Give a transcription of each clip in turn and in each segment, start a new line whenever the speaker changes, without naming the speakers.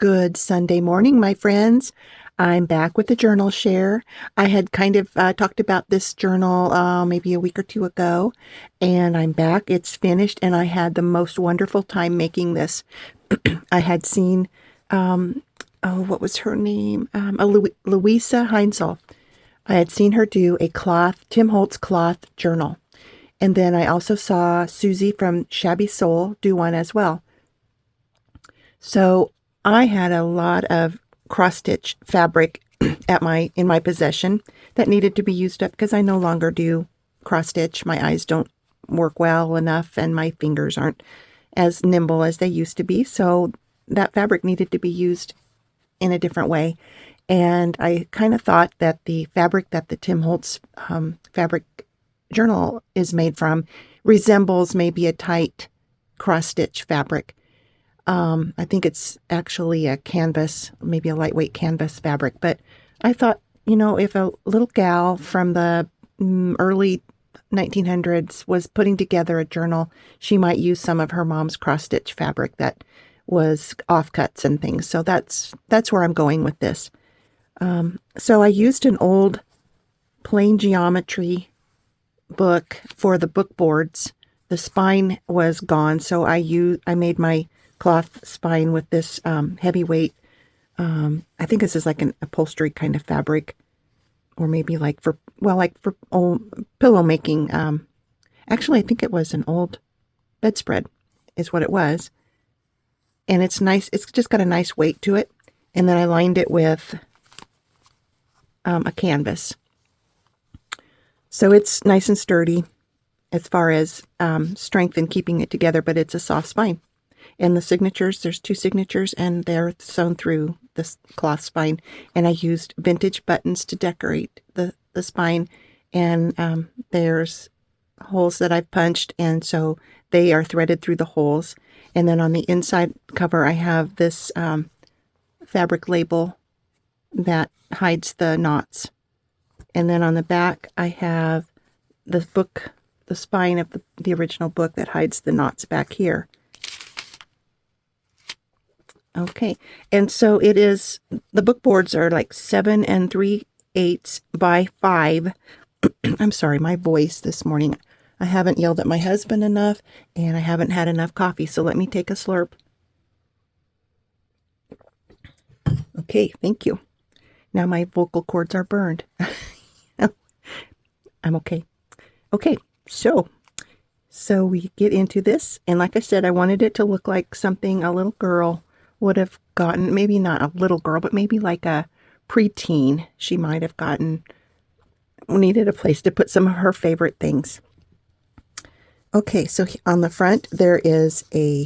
Good Sunday morning, my friends. I'm back with the journal share. I had kind of talked about this journal maybe a week or two ago, and I'm back. It's finished, and I had the most wonderful time making this. I had seen, what was her name? Luise Heinzl. I had seen her do a Tim Holtz cloth journal. And then I also saw Susie from Shabby Soul do one as well. So I had a lot of cross-stitch fabric in my possession that needed to be used up because I no longer do cross-stitch. My eyes don't work well enough and my fingers aren't as nimble as they used to be. So that fabric needed to be used in a different way. And I kind of thought that the fabric that the Tim Holtz fabric journal is made from resembles maybe a tight cross-stitch fabric. I think it's actually a canvas, maybe a lightweight canvas fabric. But I thought, if a little gal from the early 1900s was putting together a journal, she might use some of her mom's cross-stitch fabric that was offcuts and things. So that's where I'm going with this. So I used an old plain geometry book for the book boards. The spine was gone, so I made my cloth spine with this heavyweight. I think this is like an upholstery kind of fabric, or maybe like for pillow making. Actually, I think it was an old bedspread, is what it was, and it's nice. It's just got a nice weight to it, and then I lined it with a canvas, so it's nice and sturdy as far as strength and keeping it together. But it's a soft spine. And the signatures, there's 2 signatures, and they're sewn through this cloth spine. And I used vintage buttons to decorate the spine. And there's holes that I've punched, and so they are threaded through the holes. And then on the inside cover, I have this fabric label that hides the knots. And then on the back, I have the spine of the original book that hides the knots back here. Okay, and so it is, the book boards are like 7 3/8 by 5. I'm sorry, my voice this morning. I haven't yelled at my husband enough, and I haven't had enough coffee, so let me take a slurp. Okay, thank you. Now my vocal cords are burned. I'm okay. Okay, so we get into this, and like I said, I wanted it to look like something a little girl would have gotten, maybe not a little girl, but maybe like a preteen. She might have needed a place to put some of her favorite things. Okay, so on the front, there is a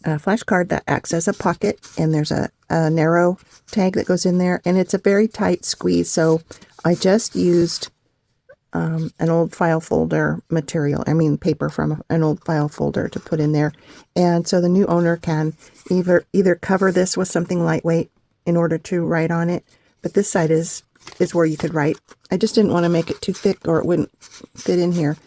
flashcard that acts as a pocket, and there's a narrow tag that goes in there, and it's a very tight squeeze, so I just used an old file folder paper from an old file folder to put in there. And so the new owner can either cover this with something lightweight in order to write on it, but this side is where you could write. I just didn't want to make it too thick or it wouldn't fit in here.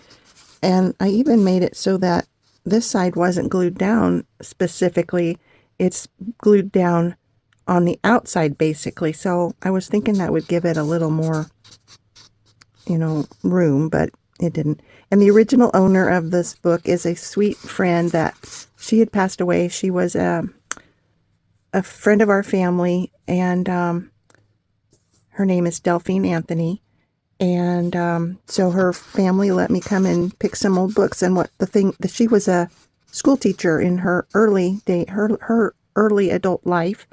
And I even made it so that this side wasn't glued down specifically. It's glued down on the outside basically. So I was thinking that would give it a little more room, but it didn't. And the original owner of this book is a sweet friend that she had passed away. She was a friend of our family, and her name is Delphine Anthony. And so her family let me come and pick some old books. And she was a school teacher in her her early adult life.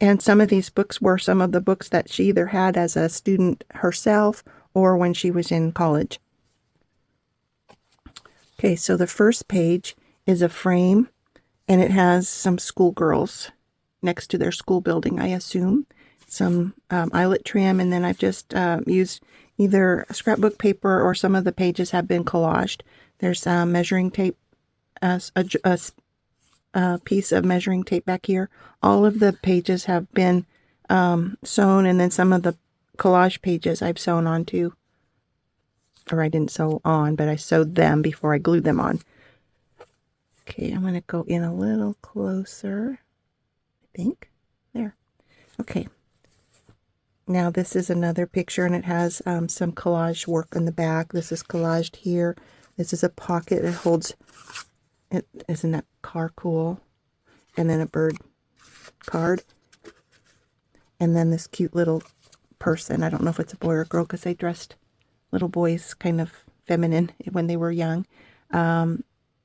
And some of these books were some of the books that she either had as a student herself or when she was in college. Okay, so the first page is a frame, and it has some schoolgirls next to their school building, I assume. Some eyelet trim, and then I've just used either scrapbook paper or some of the pages have been collaged. There's measuring tape, a piece of measuring tape back here. All of the pages have been sewn, and then some of the collage pages I've sewn onto. Or I didn't sew on, but I sewed them before I glued them on. Okay, I'm going to go in a little closer. think. There. Okay. Now this is another picture, and it has some collage work in the back. This is collaged here. This is a pocket. It holds, isn't that car cool? And then a bird card. And then this cute little person. I don't know if it's a boy or a girl because they dressed little boys kind of feminine when they were young. And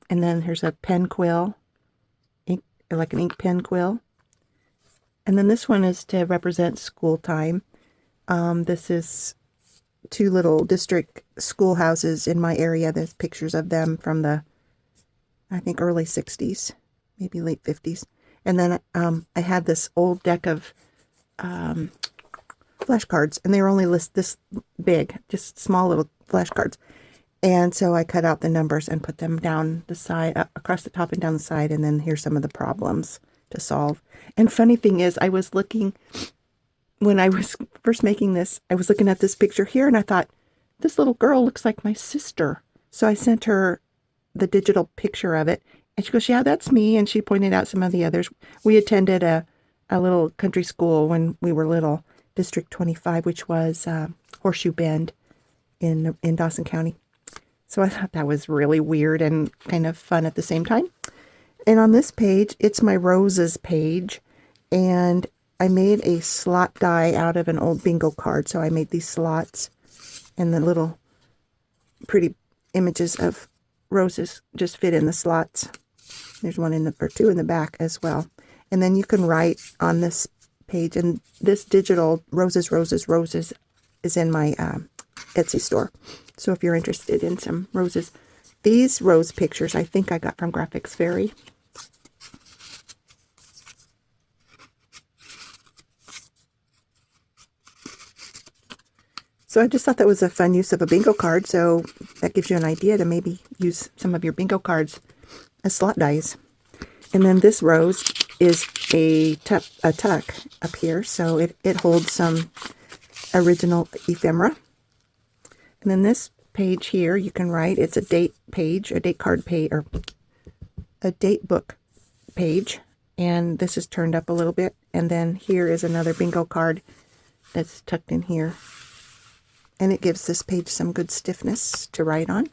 then here's a pen quill, ink, like an ink pen quill. And then this one is to represent school time. This is 2 little district schoolhouses in my area. There's pictures of them from the, I think, early 60s, maybe late 50s. And then I had this old deck of flashcards, and they were only this big, just small little flashcards. And so I cut out the numbers and put them down the side, across the top and down the side, and then here's some of the problems to solve. And funny thing is, I was looking, when I was first making this, I was looking at this picture here, and I thought, this little girl looks like my sister. So I sent her the digital picture of it, and she goes, yeah, that's me. And she pointed out some of the others. We attended a little country school when we were little, District 25, which was Horseshoe Bend in Dawson County. So I thought that was really weird and kind of fun at the same time. And on this page, it's my roses page. And I made a slot die out of an old bingo card. So I made these slots, and the little pretty images of roses just fit in the slots. There's one or 2 in the back as well. And then you can write on this page. And this digital roses, roses, roses is in my Etsy store. So if you're interested in some roses, these rose pictures I think I got from Graphics Fairy. So I just thought that was a fun use of a bingo card. So that gives you an idea to maybe use some of your bingo cards as slot dies. And then this rose is a tuck up here. So it holds some original ephemera. And then this page here, you can write, it's a date page, a date card page, or a date book page. And this is turned up a little bit. And then here is another bingo card that's tucked in here. And it gives this page some good stiffness to write on.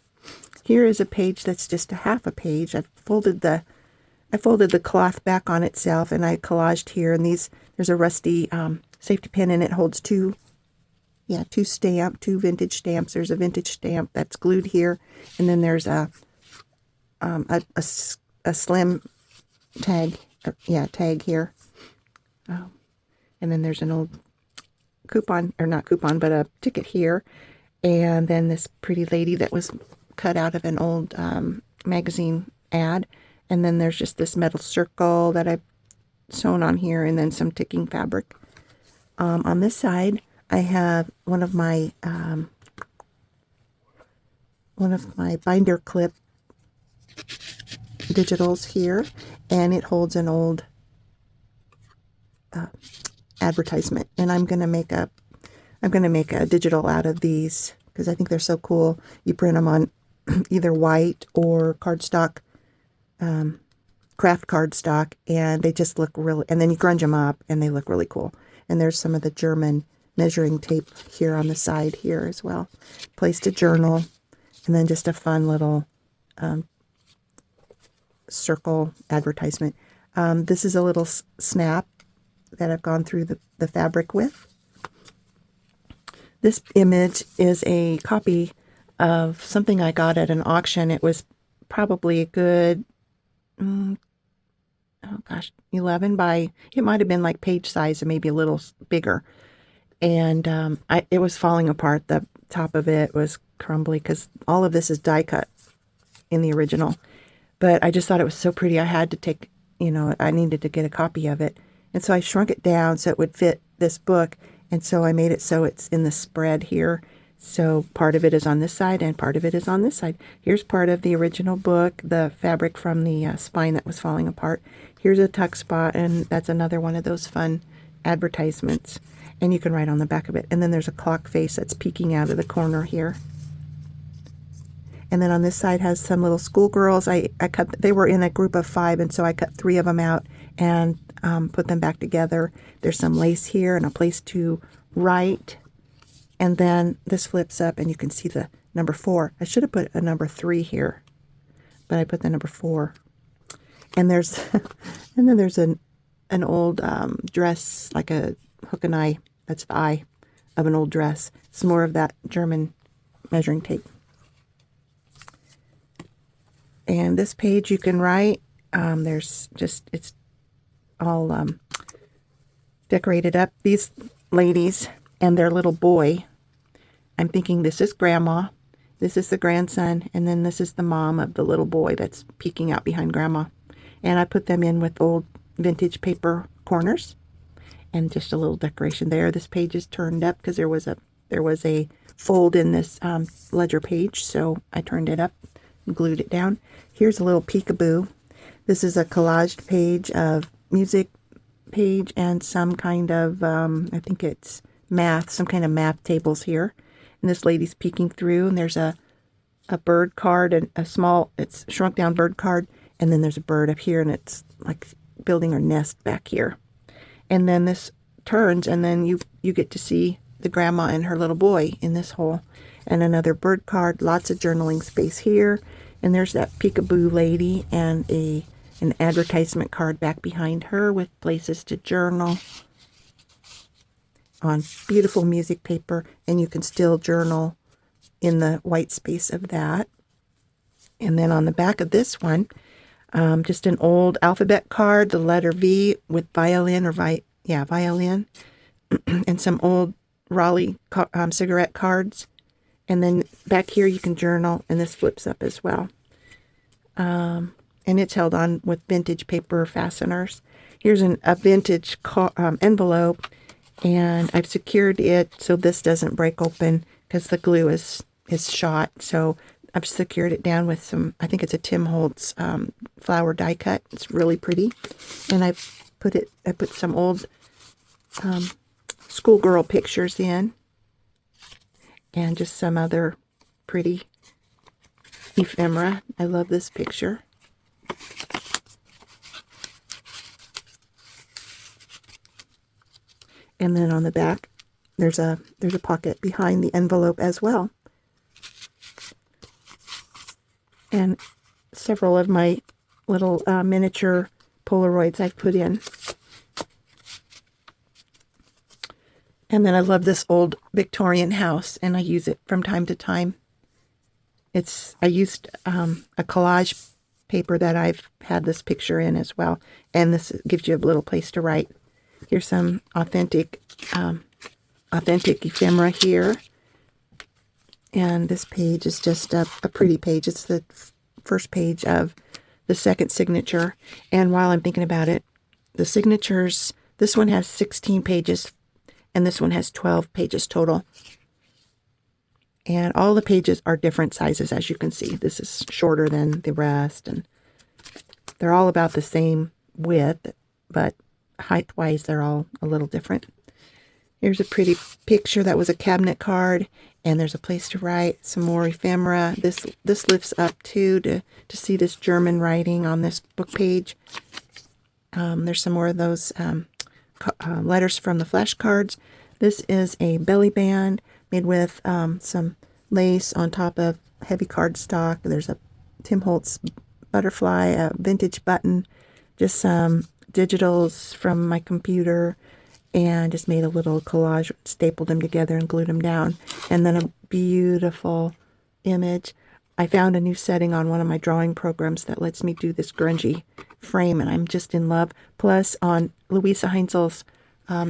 Here is a page that's just a half a page. I folded the cloth back on itself, and I collaged here. And there's a rusty safety pin, and it holds two vintage stamps. There's a vintage stamp that's glued here, and then there's a slim tag here. Oh. And then there's an old coupon, or not coupon, but a ticket here. And then this pretty lady that was cut out of an old magazine ad. And then there's just this metal circle that I've sewn on here, and then some ticking fabric. On this side, I have one of my binder clip digitals here, and it holds an old advertisement. And I'm gonna make a digital out of these because I think they're so cool. You print them on either white or cardstock, craft cardstock, and they just look really, and then you grunge them up and they look really cool. And there's some of the German measuring tape here on the side here as well. Place to journal, and then just a fun little circle advertisement. This is a little snap that I've gone through the fabric with. This image is a copy of something I got at an auction. It was probably a good, 11 by, it might have been like page size and maybe a little bigger. And it was falling apart. The top of it was crumbly because all of this is die cut in the original. But I just thought it was so pretty. I had to take, I needed to get a copy of it. And so I shrunk it down so it would fit this book. And so I made it so it's in the spread here. So part of it is on this side and part of it is on this side. Here's part of the original book, the fabric from the spine that was falling apart. Here's a tuck spot, and that's another one of those fun advertisements. And you can write on the back of it. And then there's a clock face that's peeking out of the corner here. And then on this side has some little schoolgirls. I cut, they were in a group of 5, and so I cut 3 of them out and put them back together. There's some lace here and a place to write. And then this flips up and you can see the number 4. I should have put a number 3 here, but I put the number 4. And there's, and then there's an old dress, like a hook and eye. That's the eye of an old dress. Some more of that German measuring tape. And this page you can write. There's just, it's all decorated up. These ladies and their little boy, I'm thinking this is grandma, this is the grandson, and then this is the mom of the little boy that's peeking out behind grandma. And I put them in with old vintage paper corners and just a little decoration there. This page is turned up because there was a fold in this ledger page, so I turned it up and glued it down. Here's a little peekaboo. This is a collaged page of music page and some kind of, I think it's math, some kind of math tables here. And this lady's peeking through, and there's a bird card and a small, it's shrunk down bird card. And then there's a bird up here, and it's like building her nest back here. And then this turns, and then you get to see the grandma and her little boy in this hole. And another bird card, lots of journaling space here. And there's that peekaboo lady and an advertisement card back behind her with places to journal on beautiful music paper. And you can still journal in the white space of that. And then on the back of this one, just an old alphabet card, the letter V with violin or violin, and some old Raleigh cigarette cards. And then back here you can journal, and this flips up as well. And it's held on with vintage paper fasteners. Here's a vintage envelope, and I've secured it so this doesn't break open because the glue is shot. So I've secured it down with some, I think it's a Tim Holtz flower die cut. It's really pretty. And I put some old schoolgirl pictures in. And just some other pretty ephemera. I love this picture. And then on the back, there's a pocket behind the envelope as well. And several of my little miniature Polaroids I've put in. And then I love this old Victorian house, and I use it from time to time. I used a collage paper that I've had this picture in as well. And this gives you a little place to write. Here's some authentic ephemera here. And this page is just a pretty page. It's the first page of the second signature. And while I'm thinking about it, the signatures, this one has 16 pages, and this one has 12 pages total. And all the pages are different sizes, as you can see. This is shorter than the rest, and they're all about the same width, but height-wise, they're all a little different. Here's a pretty picture that was a cabinet card, and there's a place to write, some more ephemera. This lifts up too to see this German writing on this book page. There's some more of those letters from the flashcards. This is a belly band made with some lace on top of heavy cardstock. There's a Tim Holtz butterfly, a vintage button, just some digitals from my computer, and just made a little collage, stapled them together and glued them down. And then a beautiful image. I found a new setting on one of my drawing programs that lets me do this grungy frame, and I'm just in love. Plus, on Luise Heinzl's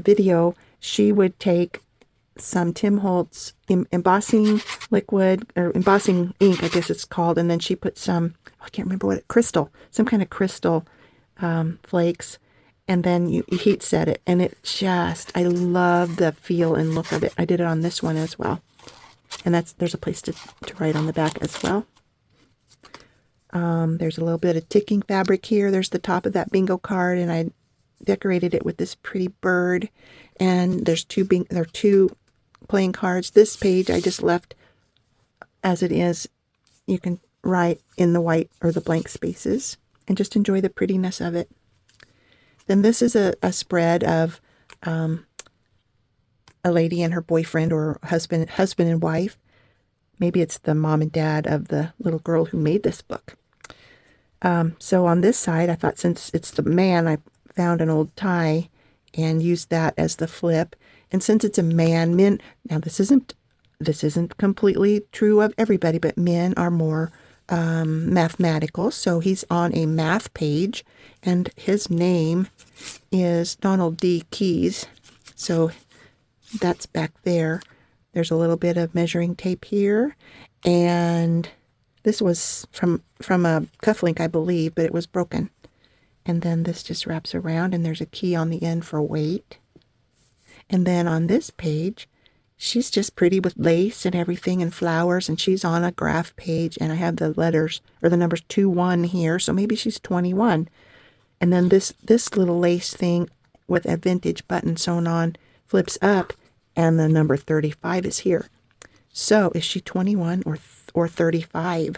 video, she would take some Tim Holtz embossing liquid, or embossing ink, I guess it's called, and then she put some, I can't remember what some kind of crystal flakes, and then you heat set it, and it just, I love the feel and look of it. I did it on this one as well. And there's a place to write on the back as well. There's a little bit of ticking fabric here. There's the top of that bingo card, and I decorated it with this pretty bird. And there are two playing cards. This page I just left as it is. You can write in the white or the blank spaces and just enjoy the prettiness of it. Then this is a spread of a lady and her boyfriend, or husband and wife. Maybe it's the mom and dad of the little girl who made this book. So on this side, I thought, since it's the man, I found an old tie and used that as the flip. And since it's a man, men, now this isn't completely true of everybody, but men are more mathematical. So he's on a math page, and his name is Donald D. Keyes. So that's back there. There's a little bit of measuring tape here, and this was from a cufflink, I believe, but it was broken. And then this just wraps around, and there's a key on the end for weight. And then on this page, she's just pretty with lace and everything and flowers, and she's on a graph page, and I have the letters, or the numbers 21 here, so maybe she's 21. And then this little lace thing with a vintage button sewn on flips up, and the number 35 is here. So is she 21 or 35?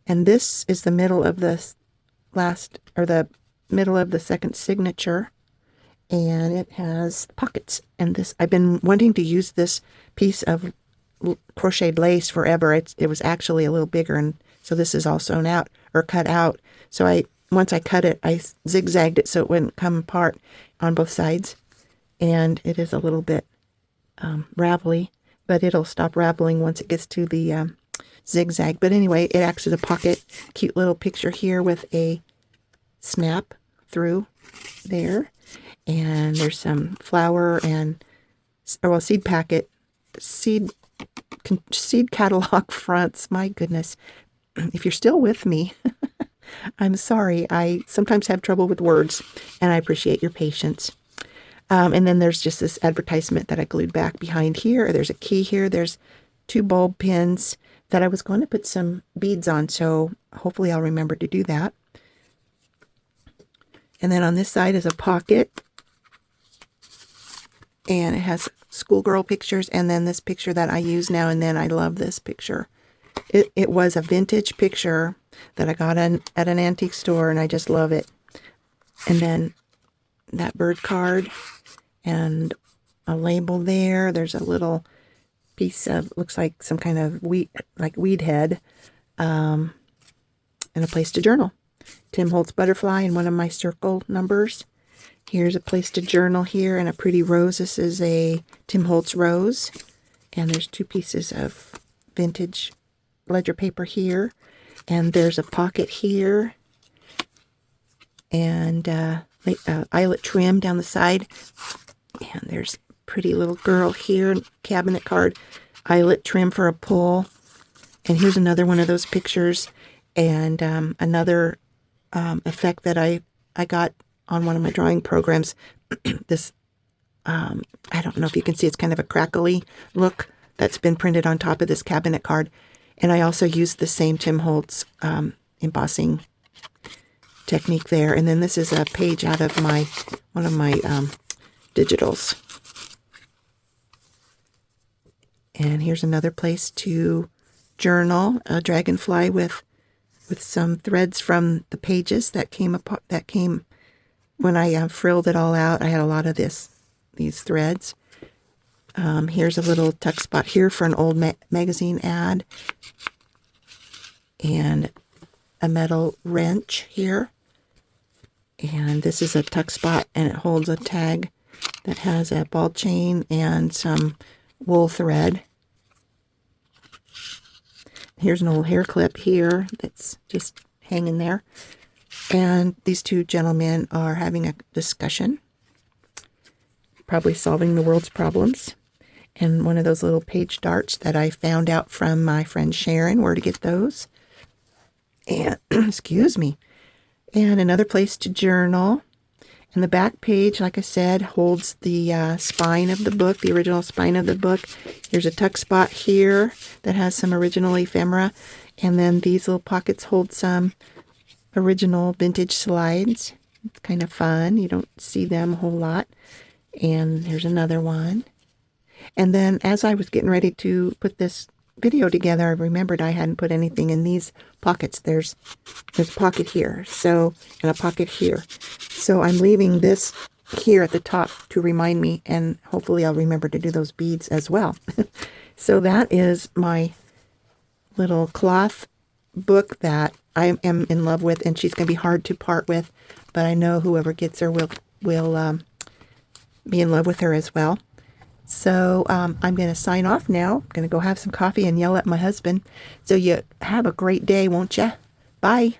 And this is the middle of the middle of the second signature, and it has pockets. And this, I've been wanting to use this piece of crocheted lace forever. It was actually a little bigger, and so this is all sewn out or cut out. So once I cut it, I zigzagged it so it wouldn't come apart on both sides. And it is a little bit ravelly, but it'll stop raveling once it gets to the zigzag. But anyway, it acts as a pocket. Cute little picture here with a snap through there. And there's some flower and, seed packet, seed catalog fronts. My goodness. If you're still with me, I'm sorry. I sometimes have trouble with words, and I appreciate your patience. And then there's just this advertisement that I glued back behind here. There's a key here. There's 2 bulb pins that I was going to put some beads on, so hopefully I'll remember to do that. And then on this side is a pocket, and it has schoolgirl pictures, and then this picture that I use now and then. I love this picture. It was a vintage picture that I got at an antique store, and I just love it. And then that bird card and a label there. There's a little piece of, looks like some kind of weed head, and a place to journal. Tim Holtz butterfly and one of my circle numbers. Here's a place to journal here, and a pretty rose. This is a Tim Holtz rose, and there's 2 pieces of vintage ledger paper here, and there's a pocket here, and eyelet trim down the side. And there's a pretty little girl here, cabinet card, eyelet trim for a pull. And here's another one of those pictures, and another effect that I got on one of my drawing programs. This, I don't know if you can see, it's kind of a crackly look that's been printed on top of this cabinet card. And I also used the same Tim Holtz embossing technique there. And then this is a page out of one of my digitals. And here's another place to journal, a dragonfly with some threads from the pages that came when I frilled it all out. I had a lot of these threads. Here's a little tuck spot here for an old magazine ad, and a metal wrench here. And this is a tuck spot, and it holds a tag that has a ball chain and some wool thread. Here's an old hair clip here that's just hanging there. And these 2 gentlemen are having a discussion, probably solving the world's problems. And one of those little page darts that I found out from my friend Sharon, where to get those. And, excuse me. And another place to journal. And the back page, like I said, holds the spine of the book, the original spine of the book. Here's a tuck spot here that has some original ephemera. And then these little pockets hold some original vintage slides. It's kind of fun. You don't see them a whole lot. And here's another one. And then as I was getting ready to put this video together, I remembered I hadn't put anything in these pockets. There's a pocket here, so, and a pocket here. So I'm leaving this here at the top to remind me, and hopefully I'll remember to do those beads as well. So that is my little cloth book that I am in love with, and she's going to be hard to part with, but I know whoever gets her will be in love with her as well. So I'm going to sign off now. I'm going to go have some coffee and yell at my husband. So you have a great day, won't you? Bye.